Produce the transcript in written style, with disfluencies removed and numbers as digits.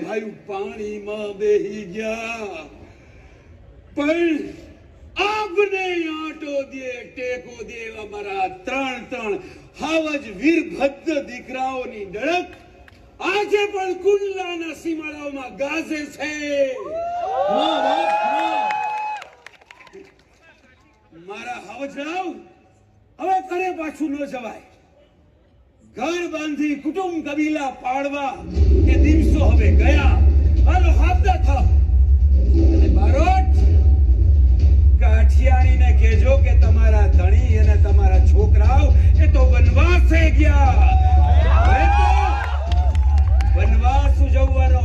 ભાઈ પાણીમાં બેહી ગયા, પણ આપને આંટો દે ટેકો દે અમારા ત્રણ હાવજ વીરભદ્ર દીકરાઓની ડળક આજે પણ કુંડલાના સીમાડાઓમાં ગાજે છે. મારા હાવજરાવ હવે કરે પાછું ન જવાય. ઘર બાંધી કુટુંબ કબીલા પાડવા એ દિવસો હવે ગયા. હાલો હાથા થાવ અને બારોટ કાઠિયાણીને કહેજો કે તમારા ધણી અને તમારા છોકરાઓ એ તો વનવાસે ગયા. હવે તો વનવાસ ઉજવવાનો